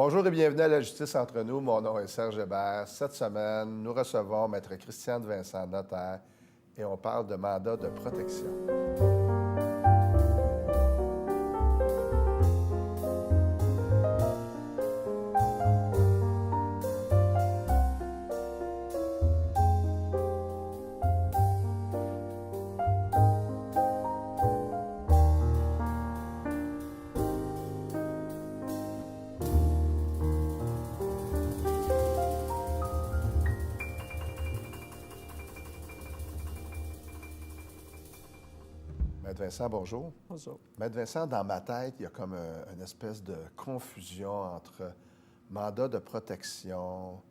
Bonjour et bienvenue à la Justice entre nous. Mon nom est Serge Hébert. Cette semaine, nous recevons Maître Christiane Vincent, notaire, et on parle de mandat de protection. Maître Vincent, bonjour. Bonjour. Maître Vincent, dans ma tête, il y a comme une espèce de confusion entre mandat de protection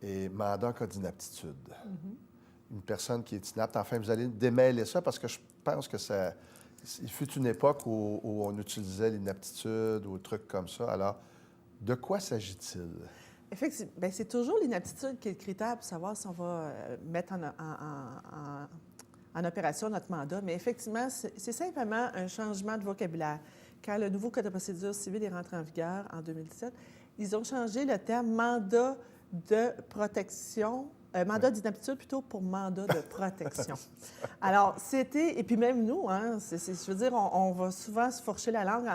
et mandat en cas d'inaptitude. Une personne qui est inapte, enfin, vous allez démêler ça parce que je pense que ça... Il fut une époque où on utilisait l'inaptitude ou des trucs comme ça. Alors, de quoi s'agit-il? Effectivement, bien, c'est toujours l'inaptitude qui est le critère pour savoir si on va mettre en opération notre mandat. Mais effectivement, c'est simplement un changement de vocabulaire. Quand le nouveau Code de procédure civile est rentré en vigueur en 2017, ils ont changé le terme mandat de protection, mandat d'inaptitude plutôt pour mandat de protection. Alors, c'était, et puis même nous, hein, je veux dire, on va souvent se fourcher la langue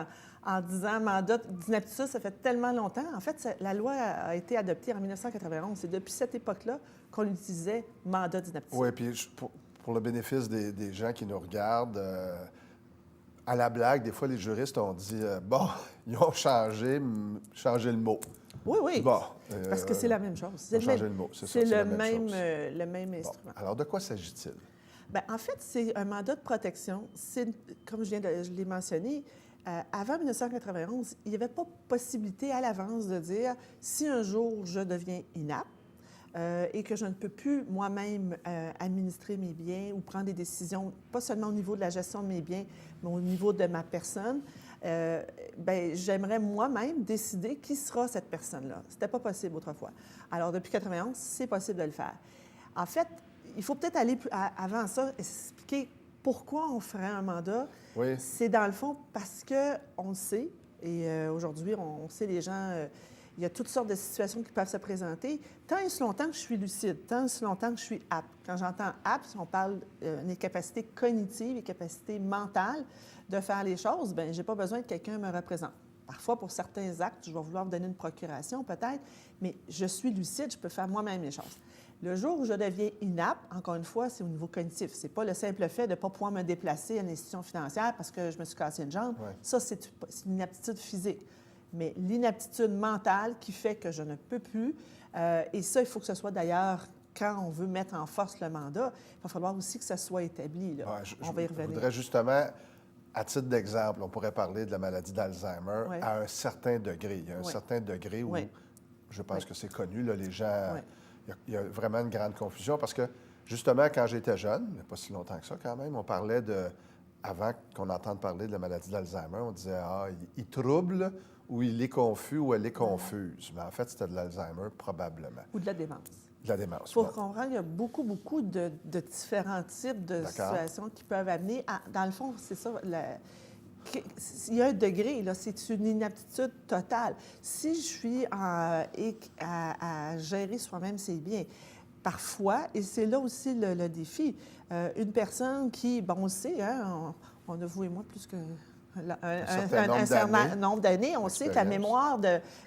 en disant mandat d'inaptitude, ça fait tellement longtemps. En fait, la loi a été adoptée en 1991. C'est depuis cette époque-là qu'on utilisait mandat d'inaptitude. Oui, puis pour le bénéfice des gens qui nous regardent, à la blague, des fois, les juristes ont dit bon, ils ont changé le mot. Oui, oui. Bon, parce que c'est la même chose. C'est le mot, c'est ça, c'est la le même chose. le même instrument. Bon, alors, de quoi s'agit-il? Bien, en fait, c'est un mandat de protection. Comme je l'ai mentionné, avant 1991, il n'y avait pas possibilité à l'avance de dire si un jour je deviens inapte et que je ne peux plus moi-même administrer mes biens ou prendre des décisions, pas seulement au niveau de la gestion de mes biens, mais au niveau de ma personne, bien, j'aimerais moi-même décider qui sera cette personne-là. Ce n'était pas possible autrefois. Alors, depuis 1991, c'est possible de le faire. En fait, il faut peut-être aller avant ça, expliquer pourquoi on ferait un mandat. Oui. C'est dans le fond parce qu'on le sait, et aujourd'hui, on sait les gens, il y a toutes sortes de situations qui peuvent se présenter. Tant et si longtemps que je suis lucide, tant et si longtemps que je suis apte. Quand j'entends apte, on parle des capacités cognitives et capacités mentales de faire les choses, bien, je n'ai pas besoin que quelqu'un me représente. Parfois, pour certains actes, je vais vouloir me donner une procuration peut-être, mais je suis lucide, je peux faire moi-même les choses. Le jour où je deviens inapte, encore une fois, c'est au niveau cognitif. Ce n'est pas le simple fait de ne pas pouvoir me déplacer à une institution financière parce que je me suis cassé une jambe. Ouais. Ça, c'est une inaptitude physique. Mais l'inaptitude mentale qui fait que je ne peux plus, et ça, il faut que ce soit d'ailleurs, quand on veut mettre en force le mandat, il va falloir aussi que ça soit établi. Là. Ouais, on va y revenir. Je voudrais justement, à titre d'exemple, on pourrait parler de la maladie d'Alzheimer Ouais. à un certain degré. Il y a un Ouais. certain degré où Ouais. je pense Ouais. que c'est connu, là, les gens... Ouais. Il y a vraiment une grande confusion parce que, justement, quand j'étais jeune, il n'y a pas si longtemps que ça quand même, on parlait de... Avant qu'on entende parler de la maladie d'Alzheimer, on disait « Ah, il trouble ou il est confus ou elle est confuse. » Mais en fait, c'était de l'Alzheimer, probablement. Ou de la démence. De la démence. Il faut bon. comprendre, il y a beaucoup de différents types de situations qui peuvent amener à... Dans le fond, c'est ça, il y a un degré, là, c'est une inaptitude totale. Si je suis à gérer soi-même ses biens, parfois, et c'est là aussi le défi, une personne qui, bon, on le sait, hein, on a, vous et moi, plus que... Un certain nombre d'années. On sait que la mémoire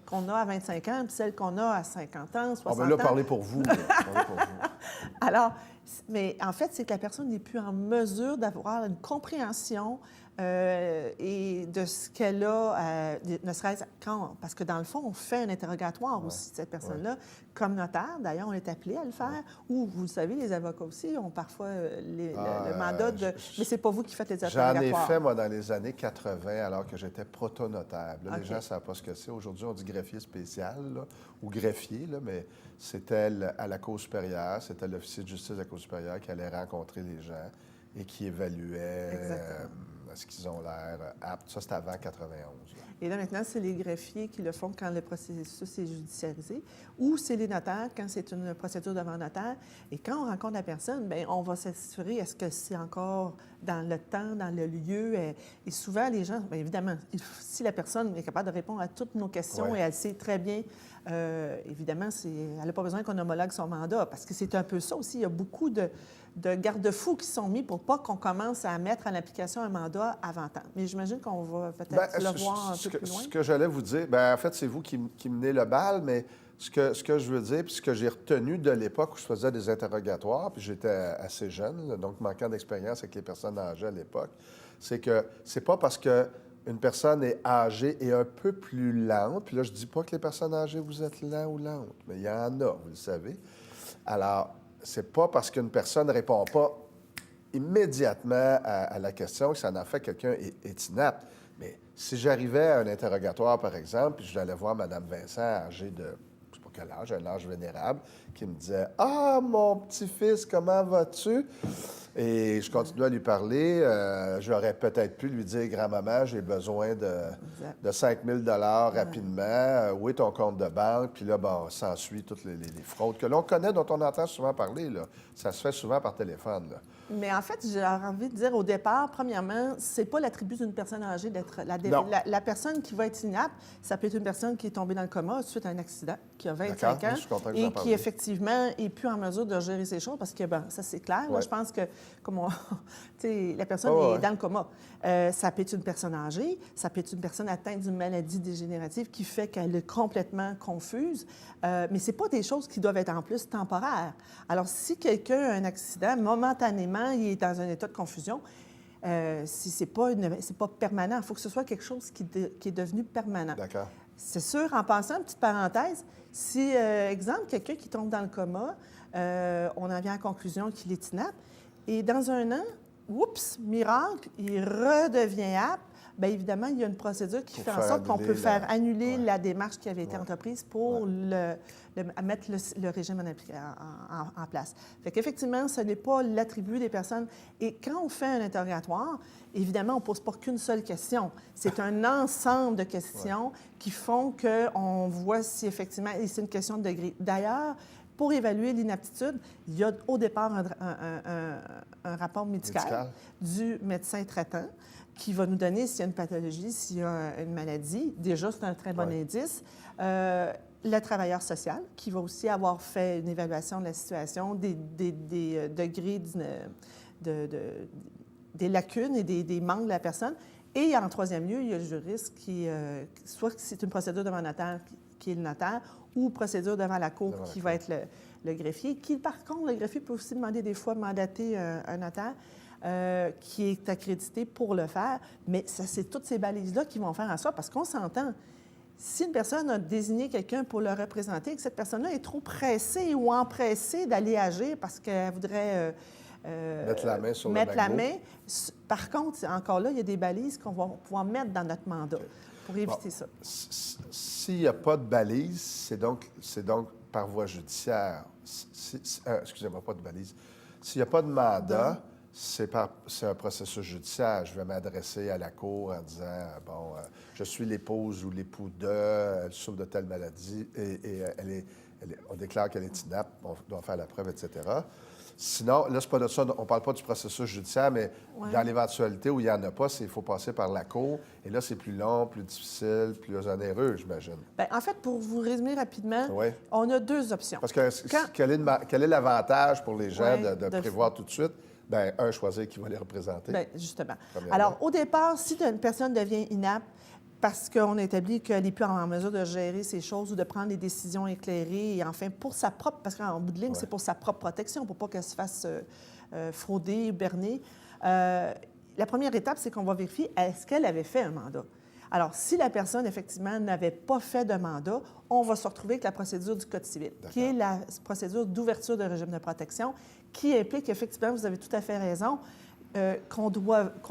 qu'on a à 25 ans, puis celle qu'on a à 50 ans, 60 ans... On va là parler pour vous. Parler pour vous. Alors, mais en fait, c'est que la personne n'est plus en mesure d'avoir une compréhension et de ce qu'elle a, ne serait-ce quand... Parce que dans le fond, on fait un interrogatoire aussi de cette personne-là. Comme notaire, d'ailleurs, on est appelé à le faire. Ou, vous le savez, les avocats aussi ont parfois le mandat de... Mais c'est pas vous qui faites les interrogatoires. J'en ai fait, moi, dans les années 80, alors que j'étais protonotaire. Là, les gens ne savent pas ce que c'est. Aujourd'hui, on dit greffier spécial là, ou greffier, là, mais c'était à la Cour supérieure, c'était l'officier de justice de la Cour supérieure qui allait rencontrer les gens et qui évaluait est-ce qu'ils ont l'air aptes? Ça, c'est avant 91. Là. Et là, maintenant, c'est les greffiers qui le font quand le processus est judiciarisé, ou c'est les notaires quand c'est une procédure devant notaire. Et quand on rencontre la personne, bien, on va s'assurer, est-ce que c'est encore dans le temps, dans le lieu? Et souvent, les gens, bien évidemment, si la personne est capable de répondre à toutes nos questions et elle sait très bien, évidemment, elle n'a pas besoin qu'on homologue son mandat, parce que c'est un peu ça aussi. Il y a beaucoup de garde-fous qui sont mis pour pas qu'on commence à mettre en application un mandat avant temps. Mais j'imagine qu'on va peut-être le voir un peu plus loin. Ce que j'allais vous dire, en fait, c'est vous qui menez le bal, mais ce que je veux dire, puis ce que j'ai retenu de l'époque où je faisais des interrogatoires, puis j'étais assez jeune, donc manquant d'expérience avec les personnes âgées à l'époque, c'est que c'est pas parce que une personne est âgée et un peu plus lente, puis là, je dis pas que les personnes âgées, vous êtes lent ou lente, mais il y en a, vous le savez. Alors, c'est pas parce qu'une personne ne répond pas immédiatement à la question que ça en fait quelqu'un est inapte. Mais si j'arrivais à un interrogatoire, par exemple, puis je allais voir Mme Vincent, âgée de, je ne sais pas quel âge, un âge vénérable, qui me disait « Ah, mon petit-fils, comment vas-tu? » Et je continuais à lui parler. J'aurais peut-être pu lui dire « Grand-maman, j'ai besoin de 5 000 rapidement. Où est ton compte de banque? » Puis là, bon, s'ensuit toutes les fraudes que l'on connaît, dont on entend souvent parler. Là. Ça se fait souvent par téléphone. Là. Mais en fait, j'ai envie de dire au départ, premièrement, c'est pas l'attribut d'une personne âgée d'être la personne qui va être inapte. Ça peut être une personne qui est tombée dans le coma suite à un accident, qui a 25 ans et qui effectivement est plus en mesure de gérer ses choses parce que ben, ça c'est clair. Là, je pense que la personne est dans le coma. Ça peut être une personne âgée, ça peut être une personne atteinte d'une maladie dégénérative qui fait qu'elle est complètement confuse. Mais c'est pas des choses qui doivent être en plus temporaires. Alors, si quelqu'un a un accident, momentanément, il est dans un état de confusion, c'est pas permanent. Il faut que ce soit quelque chose qui est devenu permanent. D'accord. C'est sûr, en passant, une petite parenthèse, si, exemple, quelqu'un qui tombe dans le coma, on en vient à la conclusion qu'il est inapte, et dans un an, oups, miracle, il redevient apte, bien évidemment, il y a une procédure qui fait en sorte qu'on peut faire annuler la démarche qui avait été entreprise pour mettre le régime en place. Fait qu'effectivement, ce n'est pas l'attribut des personnes. Et quand on fait un interrogatoire, évidemment, on ne pose pas qu'une seule question. C'est un ensemble de questions qui font qu'on voit si effectivement, et c'est une question de degré. D'ailleurs, pour évaluer l'inaptitude, il y a au départ un rapport médical du médecin traitant qui va nous donner s'il y a une pathologie, s'il y a une maladie. Déjà, c'est un très bon indice. Le travailleur social, qui va aussi avoir fait une évaluation de la situation, des degrés des lacunes et des manques de la personne. Et en troisième lieu, il y a le juriste qui, soit c'est une procédure devant le notaire, qui est le notaire, ou procédure devant la cour, qui va être le greffier, qui, par contre, le greffier peut aussi demander des fois mandater un notaire qui est accrédité pour le faire, mais c'est toutes ces balises-là qui vont faire en sorte, parce qu'on s'entend, si une personne a désigné quelqu'un pour le représenter et que cette personne-là est trop pressée ou empressée d'aller agir parce qu'elle voudrait mettre la main sur la main. Par contre, encore là, il y a des balises qu'on va pouvoir mettre dans notre mandat pour éviter ça. S'il n'y a pas de balise, c'est donc par voie judiciaire. Excusez-moi, pas de balise. S'il n'y a pas de mandat, c'est un processus judiciaire. Je vais m'adresser à la cour en disant, bon, je suis l'épouse ou l'époux elle souffre de telle maladie et on déclare qu'elle est inapte, on doit faire la preuve, etc. Sinon, là, c'est pas de ça, on ne parle pas du processus judiciaire, mais dans l'éventualité où il n'y en a pas, il faut passer par la cour. Et là, c'est plus long, plus difficile, plus onéreux, j'imagine. Bien, en fait, pour vous résumer rapidement, on a deux options. Parce que quel est l'avantage pour les gens de prévoir tout de suite? Bien, choisir qui va les représenter. Bien, justement. Alors, au départ, si une personne devient inapte, parce qu'on a établi qu'elle n'est plus en mesure de gérer ces choses ou de prendre des décisions éclairées, et enfin, pour sa propre, parce qu'en bout de ligne, c'est pour sa propre protection, pour pas qu'elle se fasse frauder ou berner. La première étape, c'est qu'on va vérifier est-ce qu'elle avait fait un mandat. Alors, si la personne, effectivement, n'avait pas fait de mandat, on va se retrouver avec la procédure du Code civil, qui est la procédure d'ouverture de régime de protection, qui implique, effectivement, vous avez tout à fait raison, qu'on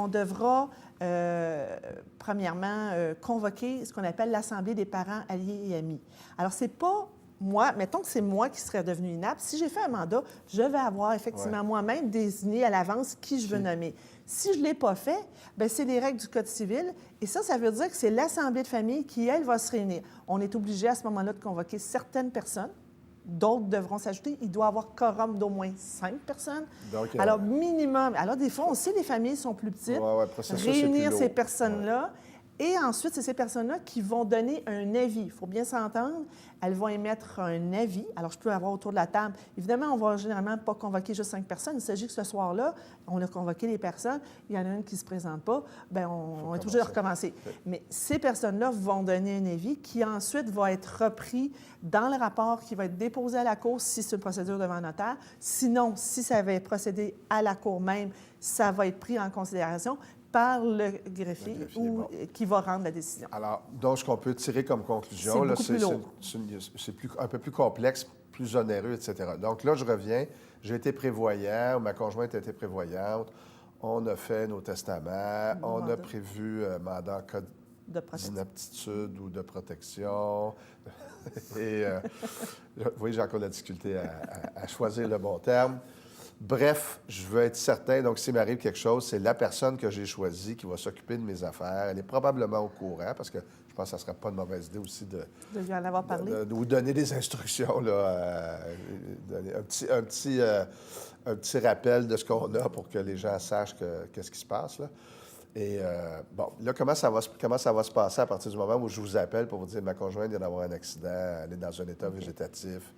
devra, premièrement, convoquer ce qu'on appelle l'Assemblée des parents, alliés et amis. Alors, ce n'est pas moi, mettons que c'est moi qui serais devenue inapte, si j'ai fait un mandat, je vais avoir effectivement moi-même désigné à l'avance qui je veux nommer. Si je ne l'ai pas fait, bien, c'est les règles du Code civil. Et ça veut dire que c'est l'Assemblée de famille qui, elle, va se réunir. On est obligé à ce moment-là de convoquer certaines personnes. D'autres devront s'ajouter. Il doit y avoir quorum d'au moins 5 personnes. Donc, alors, minimum. Alors, des fois, on sait que les familles sont plus petites. Réunir ces personnes-là. Et ensuite, c'est ces personnes-là qui vont donner un avis. Il faut bien s'entendre. Elles vont émettre un avis. Alors, je peux avoir autour de la table. Évidemment, on ne va généralement pas convoquer juste 5 personnes. Il s'agit que ce soir-là, on a convoqué les personnes. Il y en a une qui ne se présente pas. Bien, on est obligé de recommencer. Mais ces personnes-là vont donner un avis qui ensuite va être repris dans le rapport qui va être déposé à la Cour si c'est une procédure devant notaire. Sinon, si ça avait procédé à la Cour même, ça va être pris en considération par le greffier qui va rendre la décision. Alors, donc, ce qu'on peut tirer comme conclusion, c'est un peu plus complexe, plus onéreux, etc. Donc là, je reviens. J'ai été prévoyant, ma conjointe a été prévoyante. On a fait nos testaments, on a prévu mandat en cas d'inaptitude ou de protection. Et vous voyez, j'ai encore de la difficulté à choisir le bon terme. Bref, je veux être certain, donc s'il m'arrive quelque chose, c'est la personne que j'ai choisie qui va s'occuper de mes affaires. Elle est probablement au courant, parce que je pense que ça ne serait pas une mauvaise idée aussi de lui en avoir parlé. De vous donner des instructions, là, un petit rappel de ce qu'on a pour que les gens sachent qu'est-ce qui se passe, là. Et bon, là, comment ça va se passer à partir du moment où je vous appelle pour vous dire que ma conjointe vient d'avoir un accident, elle est dans un état végétatif.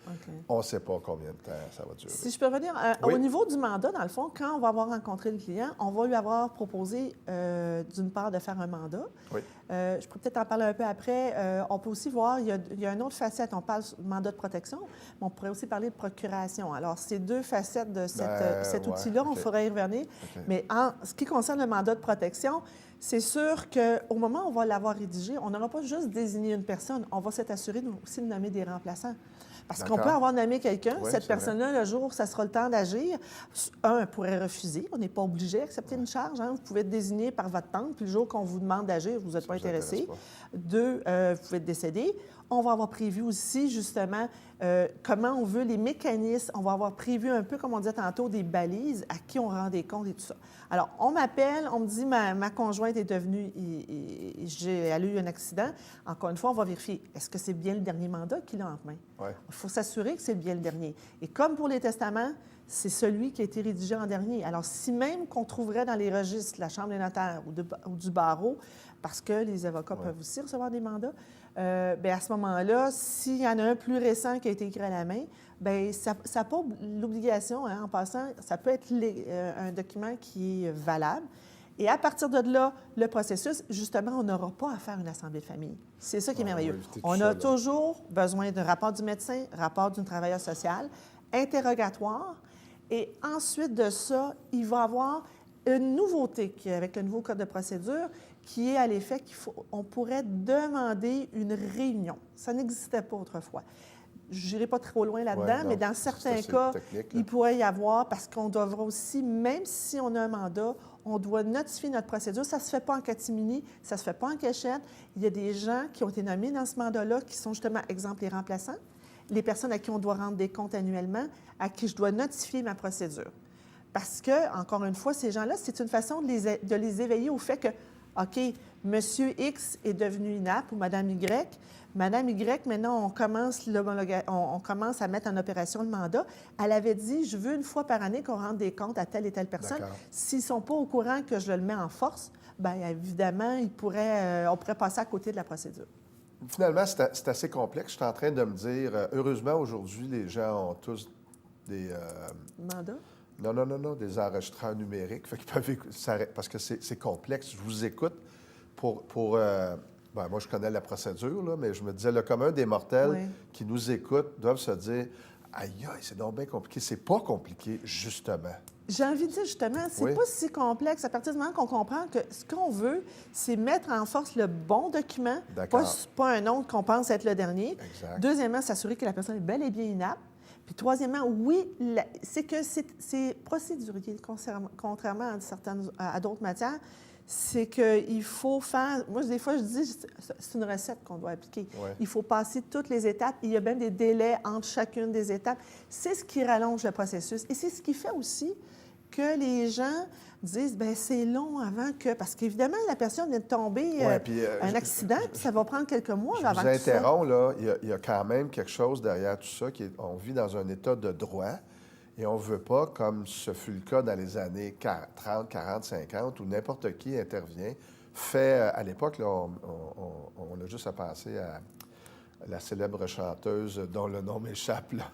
On ne sait pas combien de temps ça va durer. Si je peux revenir, au niveau du mandat, dans le fond, quand on va avoir rencontré le client, on va lui avoir proposé, d'une part, de faire un mandat. Je pourrais peut-être en parler un peu après. On peut aussi voir, il y a une autre facette. On parle de mandat de protection, mais on pourrait aussi parler de procuration. Alors, ces deux facettes de cet outil-là, on ferait y revenir. Mais en ce qui concerne le mandat de protection, c'est sûr qu'au moment où on va l'avoir rédigé, on n'aura pas juste désigné une personne, on va s'être assuré aussi de nommer des remplaçants. Parce qu'on peut avoir nommé quelqu'un, cette personne-là, le jour où ça sera le temps d'agir, elle pourrait refuser. On n'est pas obligé d'accepter une charge. Vous pouvez être désigné par votre tante, puis le jour qu'on vous demande d'agir, vous n'êtes pas intéressé. Deux, vous pouvez être décédé. On va avoir prévu aussi, justement, comment on veut les mécanismes. On va avoir prévu un peu, comme on disait tantôt, des balises, à qui on rend des comptes et tout ça. Alors, on m'appelle, on me dit, ma conjointe est devenue, elle a eu un accident. Encore une fois, on va vérifier, est-ce que c'est bien le dernier mandat qu'il a en main? Il faut s'assurer que c'est bien le dernier. Et comme pour les testaments, c'est celui qui a été rédigé en dernier. Alors, si même qu'on trouverait dans les registres de la Chambre des notaires ou du barreau, parce que les avocats peuvent aussi recevoir des mandats, bien, à ce moment-là, s'il y en a un plus récent qui a été écrit à la main, bien, ça n'a pas l'obligation, en passant, ça peut être un document qui est valable. Et à partir de là, le processus, justement, on n'aura pas à faire une assemblée de famille. C'est ça qui est merveilleux. On a toujours besoin d'un rapport du médecin, rapport d'un travailleur social, interrogatoire. Et ensuite de ça, il va y avoir une nouveauté avec le nouveau Code de procédure qui est à l'effet qu'on pourrait demander une réunion. Ça n'existait pas autrefois. Je n'irai pas trop loin là-dedans, mais dans certains cas, il pourrait y avoir, parce qu'on devra aussi, même si on a un mandat, on doit notifier notre procédure. Ça ne se fait pas en catimini, ça ne se fait pas en cachette. Il y a des gens qui ont été nommés dans ce mandat-là qui sont justement, exemple, les remplaçants, les personnes à qui on doit rendre des comptes annuellement, à qui je dois notifier ma procédure. Parce que, encore une fois, ces gens-là, c'est une façon de les éveiller au fait que, OK, Monsieur X est devenu inapte ou Madame Y. Madame Y, maintenant, on commence à mettre en opération le mandat. Elle avait dit, je veux une fois par année qu'on rende des comptes à telle et telle personne. S'ils ne sont pas au courant que je le mets en force, bien évidemment, on pourrait passer à côté de la procédure. Finalement, c'est assez complexe. Je suis en train de me dire, heureusement, aujourd'hui, les gens ont tous des... Mandats? Non, des enregistreurs numériques. Fait qu'ils peuvent, parce que c'est complexe. Je vous écoute moi, je connais la procédure, là, mais je me disais, le commun des mortels qui nous écoutent doivent se dire, aïe, c'est donc bien compliqué. C'est pas compliqué, justement. J'ai envie de dire, justement, c'est pas si complexe à partir du moment qu'on comprend que ce qu'on veut, c'est mettre en force le bon document, pas un autre qu'on pense être le dernier. Exact. Deuxièmement, s'assurer que la personne est bel et bien inapte. Puis troisièmement, c'est que c'est procédurier, contrairement à d'autres matières. c'est qu'il faut faire... Moi, des fois, je dis, c'est une recette qu'on doit appliquer. Ouais. Il faut passer toutes les étapes. Il y a même des délais entre chacune des étapes. C'est ce qui rallonge le processus. Et c'est ce qui fait aussi que les gens disent, bien, c'est long avant que... Parce qu'évidemment, la personne vient de tomber un accident, puis ça va prendre quelques mois je avant vous que tout ça... interromps, là. Il y a quand même quelque chose derrière tout ça. On vit dans un état de droit et on ne veut pas, comme ce fut le cas dans les années 30, 40, 50, où n'importe qui intervient, à l'époque, là, on a juste à penser à la célèbre chanteuse dont le nom m'échappe, là,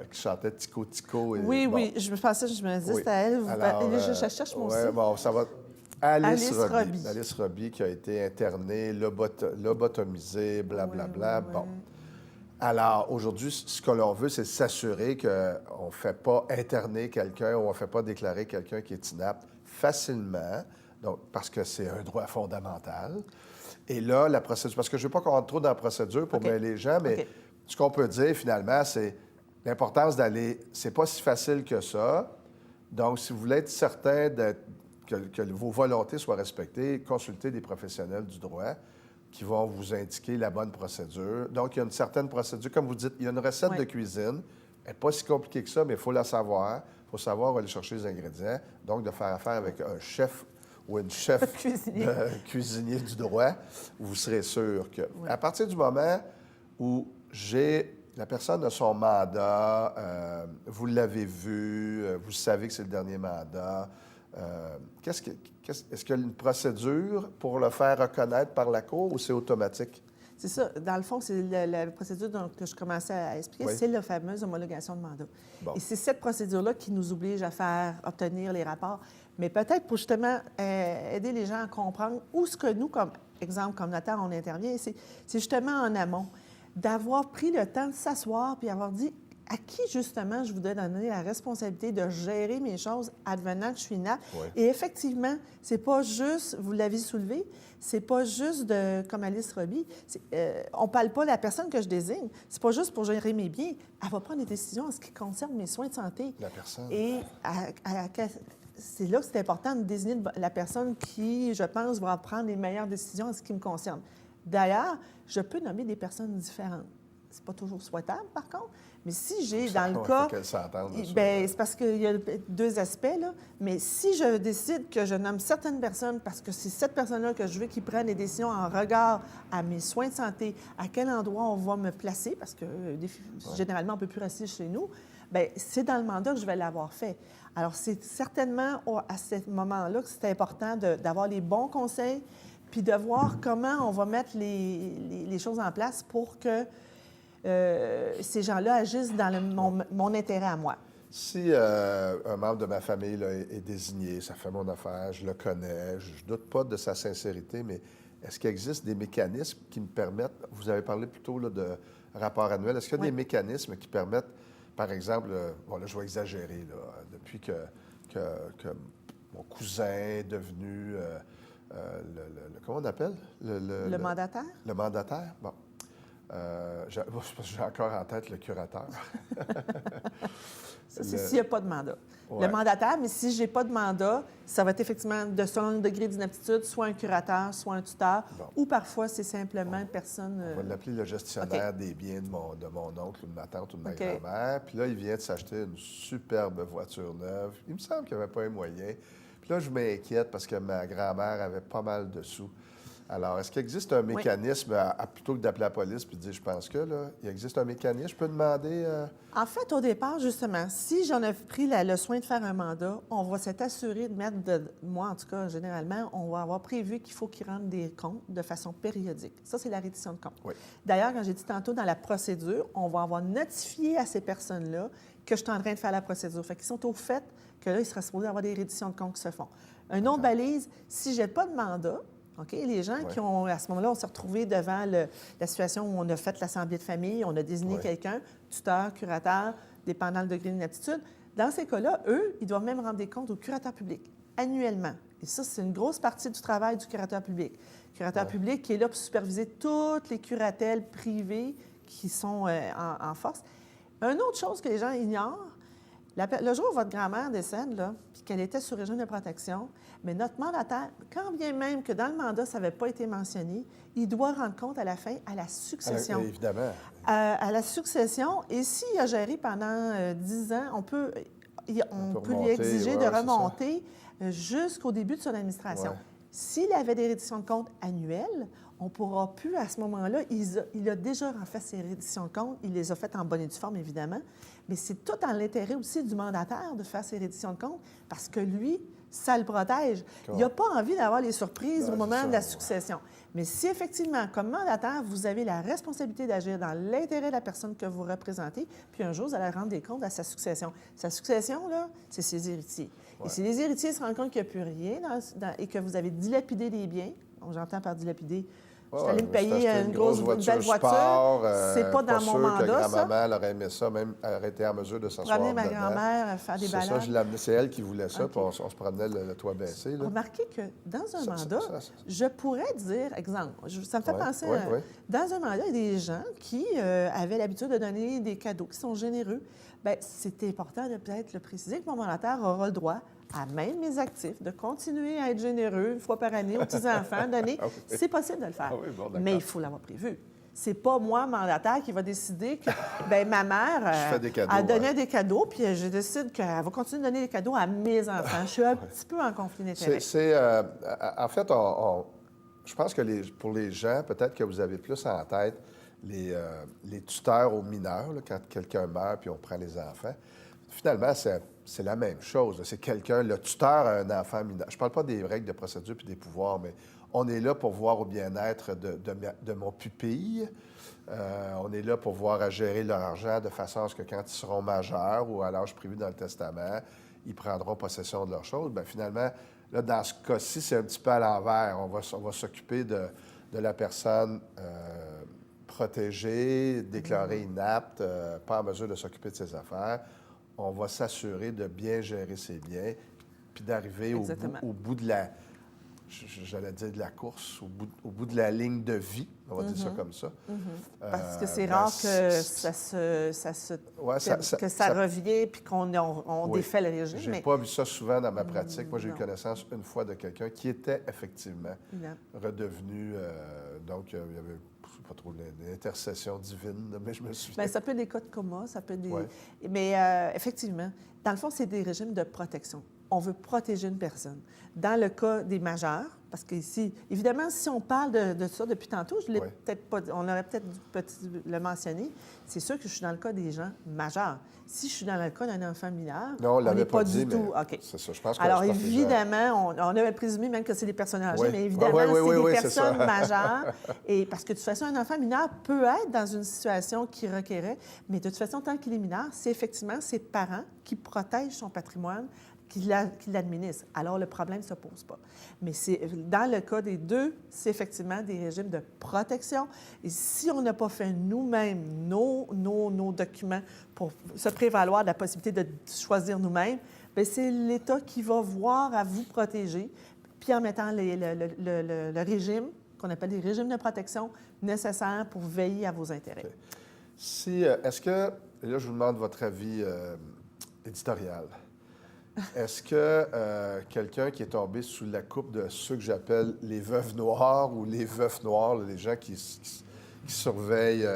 qui chantait Tico Tico. Oui, je pensais, je me disais, c'était à elle. Alors, je cherche moi aussi. Bon, ça va... Alice Robbie. Alice Robbie qui a été internée, lobotomisée, blablabla. Bon. Alors, aujourd'hui, ce que l'on veut, c'est s'assurer qu'on ne fait pas interner quelqu'un ou on ne fait pas déclarer quelqu'un qui est inapte facilement, donc, parce que c'est un droit fondamental. Et là, la procédure... Parce que je ne veux pas qu'on rentre trop dans la procédure pour mêler les gens, mais ce qu'on peut dire, finalement, c'est l'importance d'aller... C'est pas si facile que ça. Donc, si vous voulez être certain que vos volontés soient respectées, consultez des professionnels du droit qui vont vous indiquer la bonne procédure. Donc, il y a une certaine procédure. Comme vous dites, il y a une recette de cuisine. Elle n'est pas si compliquée que ça, mais il faut la savoir. Il faut savoir où aller chercher les ingrédients. Donc, de faire affaire avec un chef ou une chef cuisinier du droit, vous serez sûr que... À partir du moment où la personne a son mandat, vous l'avez vu, vous savez que c'est le dernier mandat, est-ce qu'il y a une procédure pour le faire reconnaître par la Cour ou c'est automatique? C'est ça. Dans le fond, c'est la procédure que je commençais à expliquer, c'est la fameuse homologation de mandat. Bon. Et c'est cette procédure-là qui nous oblige à faire obtenir les rapports. Mais peut-être pour justement aider les gens à comprendre où ce que nous, comme exemple, comme notaire, on intervient, c'est justement en amont, d'avoir pris le temps de s'asseoir puis avoir dit à qui, justement, je voudrais donner la responsabilité de gérer mes choses advenant que je suis inapte. Et effectivement, c'est pas juste, vous l'avez soulevé, c'est pas juste comme Alice Robbie, on parle pas de la personne que je désigne, c'est pas juste pour gérer mes biens, elle va prendre des décisions en ce qui concerne mes soins de santé. La personne. Et c'est là que c'est important de désigner la personne qui, je pense, va prendre les meilleures décisions en ce qui me concerne. D'ailleurs, je peux nommer des personnes différentes. C'est pas toujours souhaitable, par contre. Mais si j'ai, dans le cas... Bien, c'est parce qu'il y a deux aspects, là. Mais si je décide que je nomme certaines personnes parce que c'est cette personne-là que je veux qu'ils prennent des décisions en regard à mes soins de santé, à quel endroit on va me placer, parce que généralement, on ne peut plus rester chez nous, bien, c'est dans le mandat que je vais l'avoir fait. Alors, c'est certainement à ce moment-là que c'est important d'avoir les bons conseils puis de voir comment on va mettre les choses en place pour que ces gens-là agissent dans mon intérêt à moi. Si un membre de ma famille là, est désigné, ça fait mon affaire, je le connais, je ne doute pas de sa sincérité, mais est-ce qu'il existe des mécanismes qui me permettent, vous avez parlé plutôt là, de rapport annuel, est-ce qu'il y a des mécanismes qui permettent, par exemple, bon là je vais exagérer, là, depuis que mon cousin est devenu, comment on appelle? Le mandataire? Le mandataire, bon. J'ai encore en tête le curateur. Ça, c'est s'il n'y a pas de mandat. Le mandataire, mais si je n'ai pas de mandat, ça va être effectivement de selon le degré d'inaptitude, soit un curateur, soit un tuteur, ou parfois c'est simplement une personne... On va l'appeler le gestionnaire des biens de mon oncle ou de ma tante ou de ma grand-mère. Puis là, il vient de s'acheter une superbe voiture neuve. Il me semble qu'il n'y avait pas un moyen. Puis là, je m'inquiète parce que ma grand-mère avait pas mal de sous. Alors, est-ce qu'il existe un mécanisme, plutôt que d'appeler la police et de dire « je pense que », là, il existe un mécanisme? Je peux demander... En fait, au départ, justement, si j'en ai pris le soin de faire un mandat, on va s'être assuré de mettre, moi en tout cas, généralement, on va avoir prévu qu'il faut qu'ils rendent des comptes de façon périodique. Ça, c'est la reddition de comptes. Oui. D'ailleurs, quand j'ai dit tantôt dans la procédure, on va avoir notifié à ces personnes-là que je suis en train de faire la procédure. Fait qu'ils sont au fait que là, il sera supposé avoir des redditions de comptes qui se font. Un autre balise, si je n'ai pas de mandat, OK? Les gens qui ont, à ce moment-là, on s'est retrouvés devant la situation où on a fait l'assemblée de famille, on a désigné quelqu'un, tuteur, curateur, dépendant le degré d'inaptitude. Dans ces cas-là, eux, ils doivent même rendre des comptes au curateur public, annuellement. Et ça, c'est une grosse partie du travail du curateur public. Le curateur public qui est là pour superviser toutes les curatelles privées qui sont en force. Une autre chose que les gens ignorent, Le jour où votre grand-mère décède, là, puis qu'elle était sous régime de protection, mais notre mandataire, quand bien même que dans le mandat, ça n'avait pas été mentionné, il doit rendre compte à la fin à la succession. Évidemment. À la succession, et s'il a géré pendant 10 ans, on peut lui exiger de remonter jusqu'au début de son administration. Ouais. S'il avait des redditions de comptes annuelles, on ne pourra plus, à ce moment-là, il a déjà refait ses redditions de comptes, il les a faites en bonne et due forme, évidemment, mais c'est tout dans l'intérêt aussi du mandataire de faire ses redditions de comptes, parce que lui, ça le protège. Il n'a pas envie d'avoir les surprises au moment de la succession. Mais si effectivement, comme mandataire, vous avez la responsabilité d'agir dans l'intérêt de la personne que vous représentez, puis un jour, vous allez rendre des comptes à sa succession. Sa succession, là, c'est ses héritiers. Ouais. Et si les héritiers se rendent compte qu'il n'y a plus rien et que vous avez dilapidé des biens, j'entends par dilapider, je suis allée me payer une belle voiture. C'est pas dans mon mandat, que grand-maman, elle aurait aimé ça, même elle aurait été en mesure de s'asseoir dedans. Promener ma grand-mère, faire des balades. C'est elle qui voulait ça, puis on se promenait le toit baissé. Là. Remarquez que dans un mandat, je pourrais dire, exemple, ça me fait penser dans un mandat, il y a des gens qui avaient l'habitude de donner des cadeaux, qui sont généreux. Bien, c'est important de peut-être le préciser que mon mandataire aura le droit à même mes actifs, de continuer à être généreux une fois par année aux petits-enfants, donner. C'est possible de le faire, mais il faut l'avoir prévu. C'est pas moi, mandataire, qui va décider que bien, ma mère a donné des cadeaux, puis je décide qu'elle va continuer de donner des cadeaux à mes enfants. Je suis un petit peu en conflit d'intérêts. En fait, je pense que pour les gens, peut-être que vous avez plus en tête les tuteurs aux mineurs, là, quand quelqu'un meurt puis on prend les enfants. Finalement, c'est la même chose. C'est quelqu'un, le tuteur a un enfant mineur. Je ne parle pas des règles de procédure puis des pouvoirs, mais on est là pour voir au bien-être de mon pupille. On est là pour voir à gérer leur argent de façon à ce que quand ils seront majeurs ou à l'âge prévu dans le testament, ils prendront possession de leurs choses. Bien, finalement, là, dans ce cas-ci, c'est un petit peu à l'envers. On va s'occuper de la personne protégée, déclarée inapte, pas en mesure de s'occuper de ses affaires. On va s'assurer de bien gérer ses biens, puis d'arriver au bout de la, j'allais dire de la course, au bout de la ligne de vie, on va dire ça comme ça. Parce que c'est rare que ça revienne puis qu'on défait le régime. Je n'ai pas vu ça souvent dans ma pratique. Moi, j'ai eu connaissance une fois de quelqu'un qui était effectivement redevenu, donc il y avait pas trop l'intercession divine, mais je me souviens. Bien, ça peut être des cas de coma, ça peut être des... Mais effectivement, dans le fond, c'est des régimes de protection. On veut protéger une personne. Dans le cas des majeurs, parce qu'ici, évidemment, si on parle de ça depuis tantôt, je l'ai peut-être pas, on aurait peut-être dû le mentionner, c'est sûr que je suis dans le cas des gens majeurs. Si je suis dans le cas d'un enfant mineur, non, on ne l'avait pas dit, du tout. OK. C'est ça, je pense que alors, évidemment, on avait présumé même que c'est des personnes âgées, mais évidemment, c'est des personnes majeures. Et parce que, de toute façon, un enfant mineur peut être dans une situation qui requérait, mais de toute façon, tant qu'il est mineur, c'est effectivement ses parents qui protègent son patrimoine, qui l'administre. Alors, le problème ne se pose pas. Mais dans le cas des deux, c'est effectivement des régimes de protection. Et si on n'a pas fait nous-mêmes nos documents pour se prévaloir de la possibilité de choisir nous-mêmes, bien, c'est l'État qui va voir à vous protéger, puis en mettant le régime, qu'on appelle les régimes de protection, nécessaires pour veiller à vos intérêts. Okay. Est-ce que, là, je vous demande votre avis éditorial. Est-ce que quelqu'un qui est tombé sous la coupe de ceux que j'appelle les veuves noires ou les veufs noirs, les gens qui surveillent,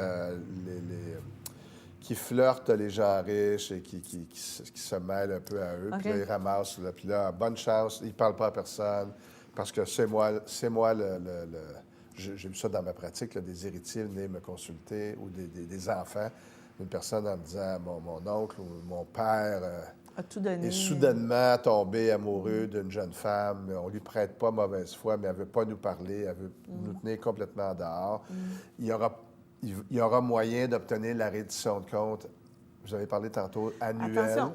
qui flirtent les gens riches et qui se mêlent un peu à eux, puis là, ils ramassent, puis là, bonne chance, ils ne parlent pas à personne, parce que c'est moi j'ai vu ça dans ma pratique, là, des héritiers venaient me consulter, ou des enfants, une personne en me disant, mon oncle ou mon père... est soudainement tombé amoureux d'une jeune femme. On ne lui prête pas mauvaise foi, mais elle ne veut pas nous parler, elle veut nous tenir complètement dehors. Il y aura moyen d'obtenir la reddition de compte, vous avez parlé tantôt, annuelle. Attention.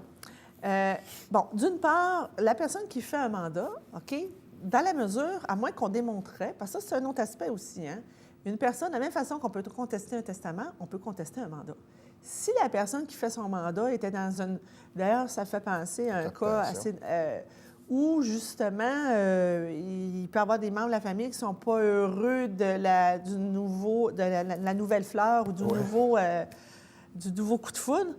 D'une part, la personne qui fait un mandat, OK, dans la mesure, à moins qu'on démontrerait, parce que ça, c'est un autre aspect aussi, hein, une personne, de la même façon qu'on peut contester un testament, on peut contester un mandat. Si la personne qui fait son mandat était dans une... D'ailleurs, ça fait penser à un cas assez... où, justement, il peut y avoir des membres de la famille qui ne sont pas heureux de la nouvelle fleur ou du nouveau coup de foudre.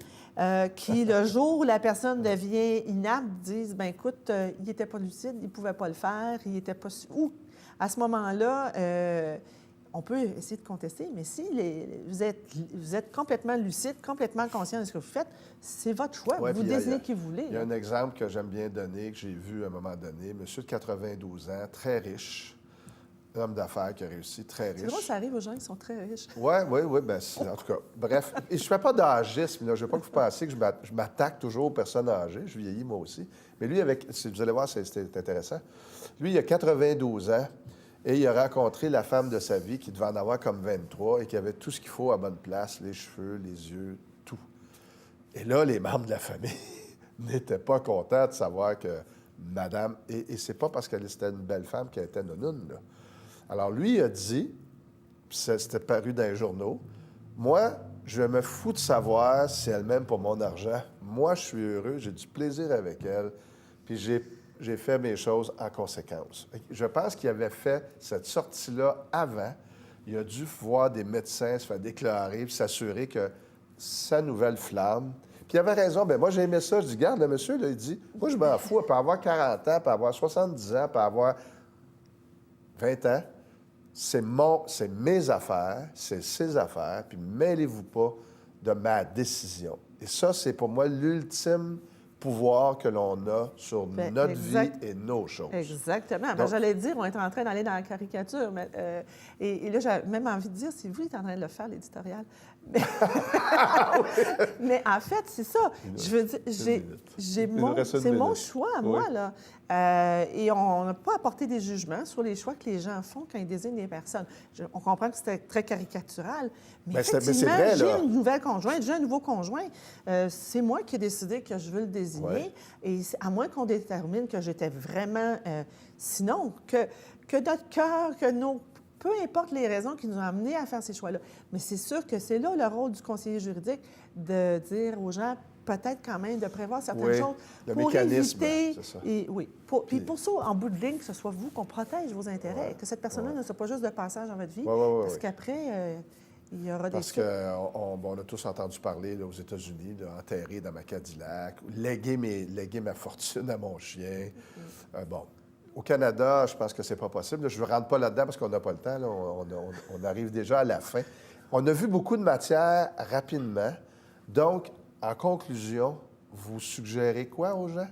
qui, le jour où la personne devient inapte, disent, ben écoute, il n'était pas lucide, il ne pouvait pas le faire, il n'était pas... Ou, à ce moment-là, on peut essayer de contester, mais si vous êtes complètement lucide, complètement conscient de ce que vous faites, c'est votre choix. Ouais, vous désignez qui vous voulez. Il y a un exemple que j'aime bien donner, que j'ai vu à un moment donné. Monsieur de 92 ans, très riche, homme d'affaires qui a réussi, très riche. C'est drôle, ça arrive aux gens qui sont très riches. Oui, ben, en tout cas, bref. Et je ne fais pas d'âgisme, là. Je ne veux pas que vous pensiez que je m'attaque toujours aux personnes âgées. Je vieillis, moi aussi. Mais lui, vous allez voir, c'est intéressant. Lui, il a 92 ans et il a rencontré la femme de sa vie qui devait en avoir comme 23 et qui avait tout ce qu'il faut à bonne place, les cheveux, les yeux, tout. Et là, les membres de la famille n'étaient pas contents de savoir que madame... Et c'est pas parce qu'elle était une belle femme qu'elle était nounoune, là. Alors, lui, il a dit, puis c'était paru dans les journaux, « Moi, je me fous de savoir si elle m'aime pour mon argent. Moi, je suis heureux, j'ai du plaisir avec elle, puis j'ai fait mes choses en conséquence. » Je pense qu'il avait fait cette sortie-là avant. Il a dû voir des médecins se faire déclarer puis s'assurer que sa nouvelle flamme... Puis il avait raison. Bien, moi, j'ai aimé ça. Je dis, regarde, le monsieur, là, il dit, moi, je m'en fous. Elle peut avoir 40 ans, elle peut avoir 70 ans, elle peut avoir 20 ans. C'est mes affaires, c'est ses affaires, puis mêlez-vous pas de ma décision. Et ça, c'est pour moi l'ultime pouvoir que l'on a sur notre vie et nos choses. Exactement. Donc, j'allais dire, on est en train d'aller dans la caricature. Mais, et là, j'ai même envie de dire, c'est vous qui êtes en train de le faire, l'éditorial. Mais... mais en fait, c'est ça. Je veux dire, c'est mon choix, moi, là. Et on n'a pas apporté des jugements sur les choix que les gens font quand ils désignent des personnes. On comprend que c'était très caricatural, mais effectivement, c'est vrai, j'ai une nouvelle conjointe, j'ai un nouveau conjoint. C'est moi qui ai décidé que je veux le désigner. Ouais. Et à moins qu'on détermine que j'étais vraiment... sinon, que notre cœur, que nos... Peu importe les raisons qui nous ont amenés à faire ces choix-là. Mais c'est sûr que c'est là le rôle du conseiller juridique de dire aux gens peut-être quand même de prévoir certaines choses le pour mécanisme, éviter... c'est ça. Et, oui. Puis pour ça, en bout de ligne, que ce soit vous qu'on protège vos intérêts, que cette personne-là ne soit pas juste de passage dans votre vie, parce qu'après, il y aura des... Parce qu'on a tous entendu parler là, aux États-Unis, enterrer dans ma Cadillac, léguer ma fortune à mon chien. Bon. Au Canada, je pense que c'est pas possible. Je ne rentre pas là-dedans parce qu'on n'a pas le temps. Là. On arrive déjà à la fin. On a vu beaucoup de matière rapidement. Donc, en conclusion, vous suggérez quoi aux gens?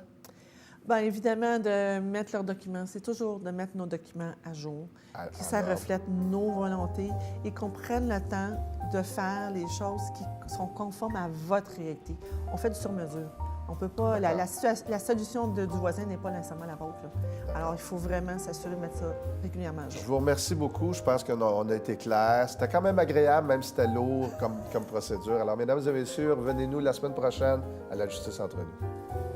Bien, évidemment, de mettre leurs documents. C'est toujours de mettre nos documents à jour, que ça reflète nos volontés et qu'on prenne le temps de faire les choses qui sont conformes à votre réalité. On fait du sur-mesure. On peut pas... La solution du voisin n'est pas nécessairement la vôtre, là. Alors, il faut vraiment s'assurer de mettre ça régulièrement à jour. Je vous remercie beaucoup. Je pense qu'on a été clair. C'était quand même agréable, même si c'était lourd comme procédure. Alors, mesdames et messieurs, revenez-nous la semaine prochaine à la Justice entre nous.